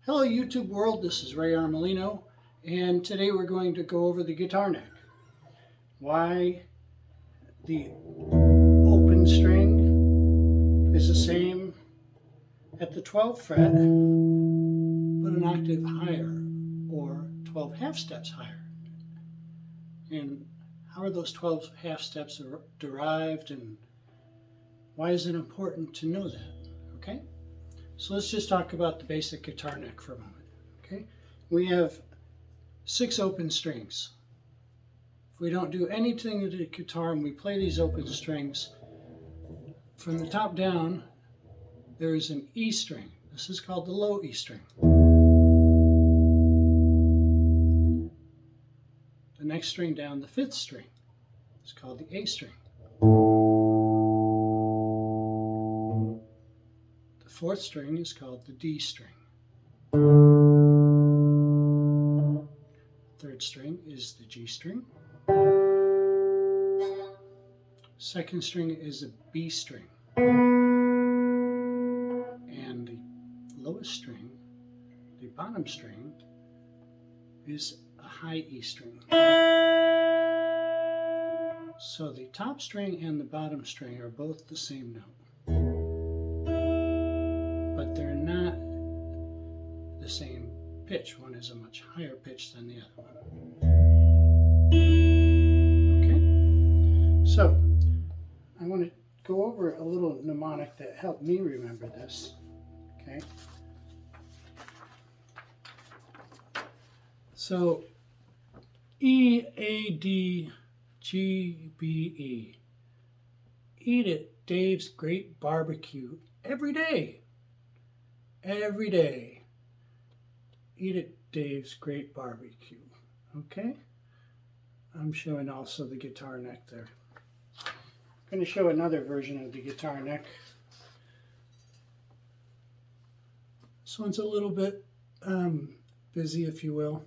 Hello YouTube world, this is Ray Armelino, and today we're going to go over the guitar neck. Why the open string is the same at the 12th fret, but an octave higher, or 12 half steps higher. And how are those 12 half steps derived, and why is it important to know that? Okay? So let's just talk about the basic guitar neck for a moment. Okay, we have 6 open strings. If we don't do anything to the guitar and we play these open strings, from the top down, there is an E string. This is called the low E string. The next string down, the 5th string, is called the A string. The 4th string is called the D string. 3rd string is the G string. 2nd string is a B string. And the lowest string, the bottom string, is a high E string. So the top string and the bottom string are both the same note, but they're not the same pitch. One is a much higher pitch than the other one. Okay, so I want to go over a little mnemonic that helped me remember this. Okay, so E, A, D, G, B, E. Eat at Dave's Great Barbecue every day. Every day. Eat at Dave's Great Barbecue. Okay? I'm showing also the guitar neck there. I'm going to show another version of the guitar neck. This one's a little bit busy, if you will.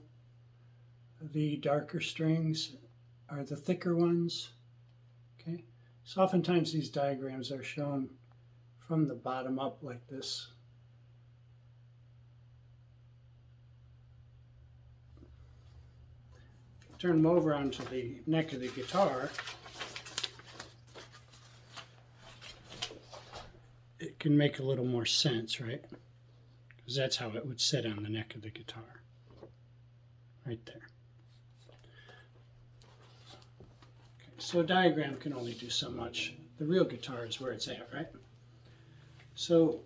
The darker strings are the thicker ones. Okay? So oftentimes these diagrams are shown from the bottom up like this. Turn them over onto the neck of the guitar, it can make a little more sense, right? Because that's how it would sit on the neck of the guitar, right there. Okay, so a diagram can only do so much. The real guitar is where it's at, right? So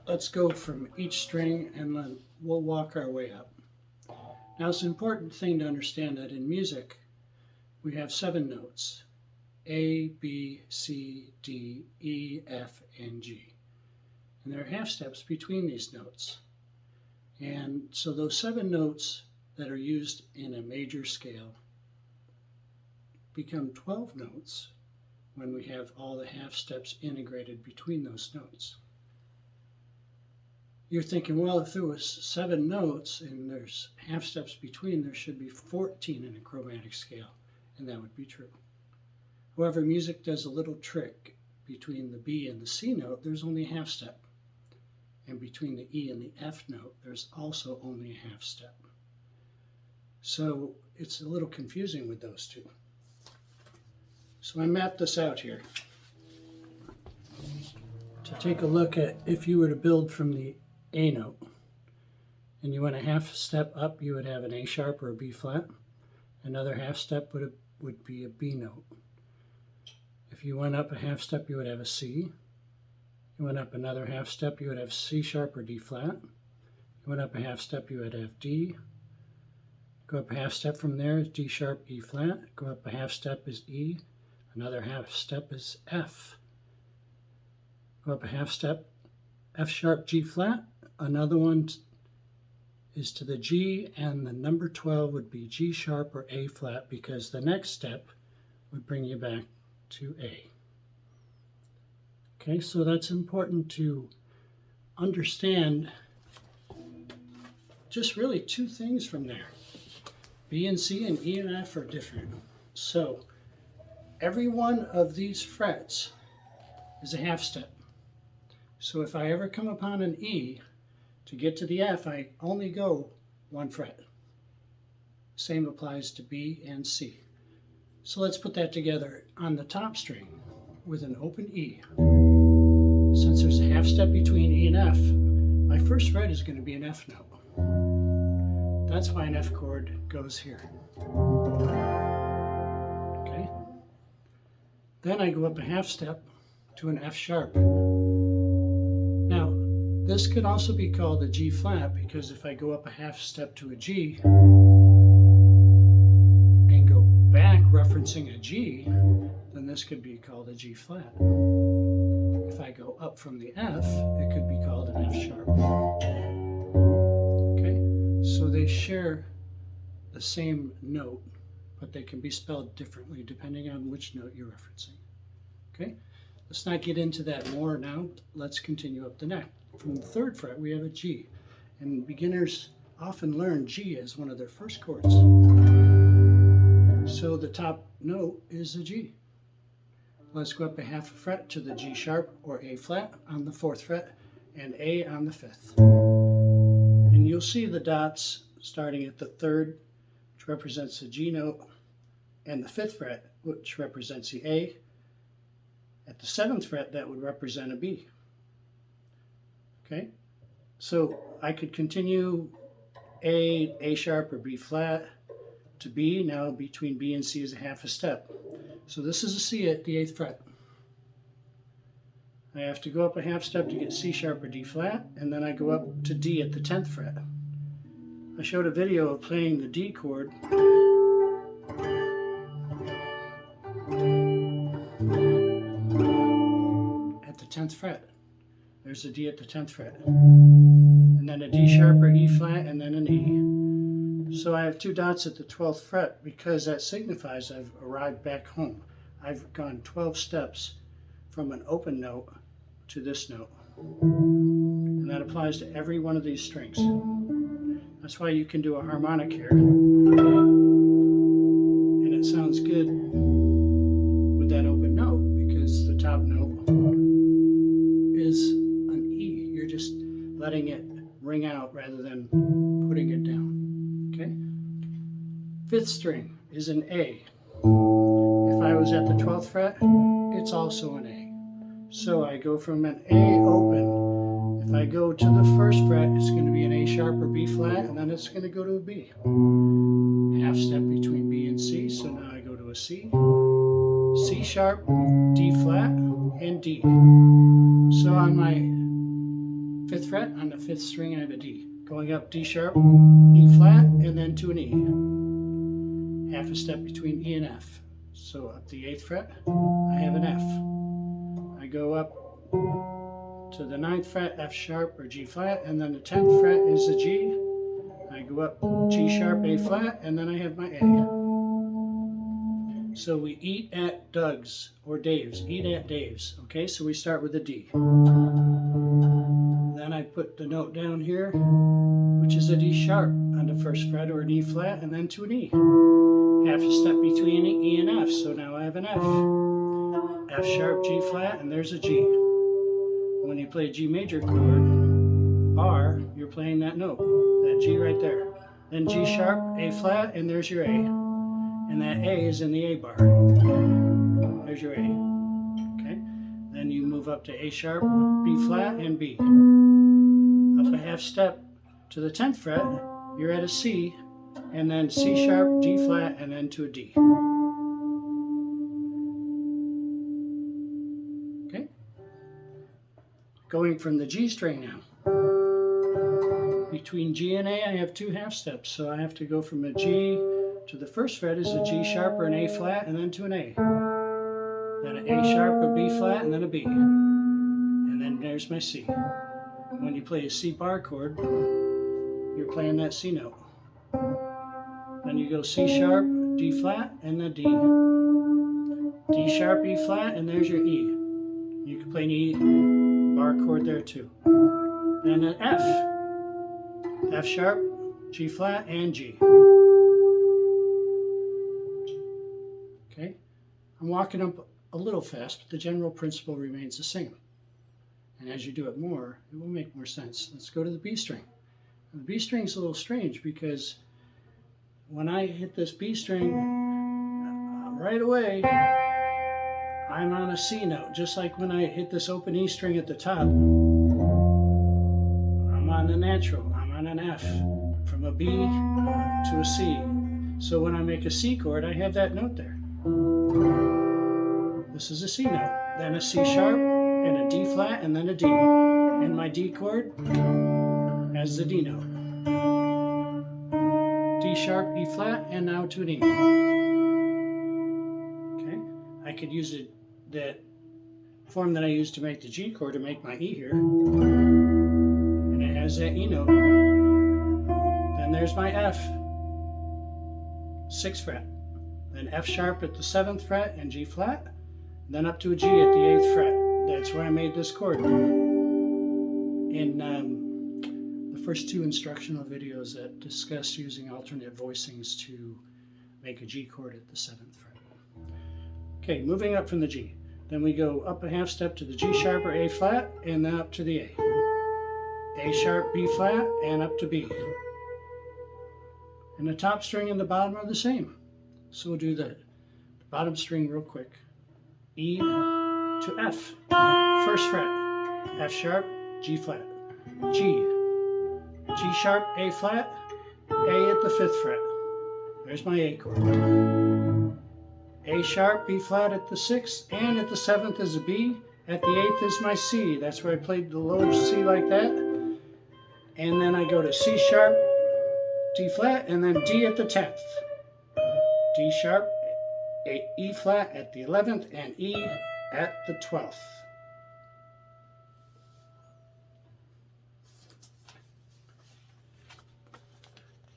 let's go from each string and then we'll walk our way up. Now it's an important thing to understand that in music we have 7 notes: A, B, C, D, E, F, and G. And there are half steps between these notes. And so those 7 notes that are used in a major scale become 12 notes when we have all the half steps integrated between those notes. You're thinking, well, if there was 7 notes and there's half steps between, there should be 14 in a chromatic scale, and that would be true. However, music does a little trick. Between the B and the C note, there's only a half step. And between the E and the F note, there's also only a half step. So it's a little confusing with those two. So I mapped this out here to take a look at if you were to build from the A note and you went a half step up, you would have an A sharp or a B flat. Another half step would be a B note. If you went up a half step, you would have a C. You went up another half step, you would have C sharp or D flat. You went up a half step, you would have D. Go up a half step from there is D sharp, E flat. Go up a half step is E. Another half step is F. Go up a half step, F sharp, G flat. Another one is to the G, and the number 12 would be G sharp or A flat, because the next step would bring you back to A. Okay, so that's important to understand. Just really 2 things from there. B and C and E and F are different. So every one of these frets is a half step. So if I ever come upon an E, To get to the F, I only go 1 fret. Same applies to B and C. So let's put that together on the top string with an open E. Since there's a half step between E and F, my first fret is going to be an F note. That's why an F chord goes here. Okay. Then I go up a half step to an F sharp. Now, this could also be called a G flat, because if I go up a half step to a G and go back referencing a G, then this could be called a G flat. If I go up from the F, it could be called an F sharp. Okay, so they share the same note, but they can be spelled differently depending on which note you're referencing. Okay, let's not get into that more now. Let's continue up the neck. From the 3rd fret, we have a G, and beginners often learn G as one of their first chords. So the top note is a G. Let's go up a half a fret to the G sharp or A flat on the 4th fret and A on the 5th. And you'll see the dots starting at the 3rd, which represents the G note, and the 5th fret, which represents the A. At the 7th fret, that would represent a B. Okay, so I could continue A sharp or B flat to B. Now between B and C is a half a step. So this is a C at the 8th fret. I have to go up a half step to get C sharp or D flat, and then I go up to D at the 10th fret. I showed a video of playing the D chord at the 10th fret. There's a D at the 10th fret, and then a D sharp or E flat, and then an E. So I have 2 dots at the 12th fret because that signifies I've arrived back home. I've gone 12 steps from an open note to this note. And that applies to every one of these strings. That's why you can do a harmonic here. And it sounds good with that open note because the top note is an E. You're just letting it ring out rather than putting it down. Okay? 5th string is an A. If I was at the 12th fret, it's also an A. So I go from an A open. If I go to the 1st fret, it's going to be an A sharp or B flat, and then it's going to go to a B. Half step between B and C, so now I go to a C. C sharp, D flat, and D. So on my 5th fret, on the 5th string, I have a D. Going up D sharp, E flat, and then to an E. Half a step between E and F. So up the 8th fret, I have an F. I go up to the 9th fret, F sharp or G flat, and then the 10th fret is a G. I go up G sharp, A flat, and then I have my A. So we eat at Doug's or Dave's, eat at Dave's. Okay, so we start with a D. Then I put the note down here, which is a D sharp on the 1st fret or an E flat, and then to an E. Half a step between E and F, so now I have an F. F sharp, G flat, and there's a G. When you play a G major chord, bar, you're playing that note, that G right there. Then G sharp, A flat, and there's your A. And that A is in the A bar. There's your A. Okay? Then you move up to A sharp, B flat, and B. Up a half step to the 10th fret, you're at a C, and then C sharp, D flat, and then to a D. Okay? Going from the G string now. Between G and A, I have 2 half steps, so I have to go from a G to the 1st fret is a G sharp or an A flat, and then to an A. Then an A sharp, a B flat, and then a B. And then there's my C. When you play a C bar chord, you're playing that C note. Then you go C sharp, D flat, and then D. D sharp, E flat, and there's your E. You can play an E bar chord there too. And an F. F sharp, G flat, and G. Okay? I'm walking up a little fast, but the general principle remains the same. And as you do it more, it will make more sense. Let's go to the B string. The B string is a little strange because when I hit this B string, right away, I'm on a C note. Just like when I hit this open E string at the top, I'm on a natural, I'm on an F, from a B to a C. So when I make a C chord, I have that note there. This is a C note, then a C sharp, and a D flat, and then a D. And my D chord has the D note. D sharp, E flat, and now to an E. Okay, I could use that form that I used to make the G chord to make my E here. And it has that E note. Then there's my F, 6th fret. Then F sharp at the 7th fret and G flat. Then up to a G at the 8th fret. That's where I made this chord. In the first 2 instructional videos that discuss using alternate voicings to make a G chord at the 7th fret. Okay, moving up from the G. Then we go up a half step to the G sharp or A flat, and then up to the A. A sharp, B flat, and up to B. And the top string and the bottom are the same. So we'll do the bottom string real quick. E to F, 1st fret, F sharp, G flat, G, G sharp, A flat, A at the 5th fret. There's my A chord. A sharp, B flat at the 6th, and at the 7th is a B. At the 8th is my C. That's where I played the low C like that. And then I go to C sharp, D flat, and then D at the 10th. D sharp, E flat at the 11th, and E at the 12th.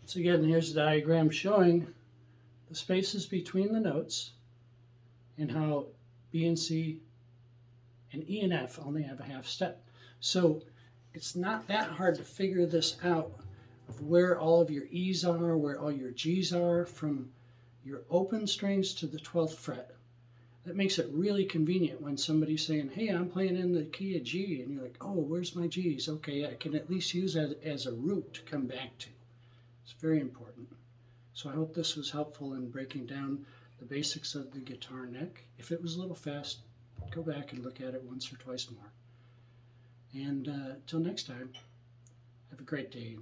So again, here's the diagram showing the spaces between the notes and how B and C and E and F only have a half step. So it's not that hard to figure this out of where all of your E's are, where all your G's are, from your open strings to the 12th fret. That makes it really convenient when somebody's saying, hey, I'm playing in the key of G, and you're like, oh, where's my G's? Okay, I can at least use that as a root to come back to. It's very important. So I hope this was helpful in breaking down the basics of the guitar neck. If it was a little fast, go back and look at it once or twice more. And till next time, have a great day.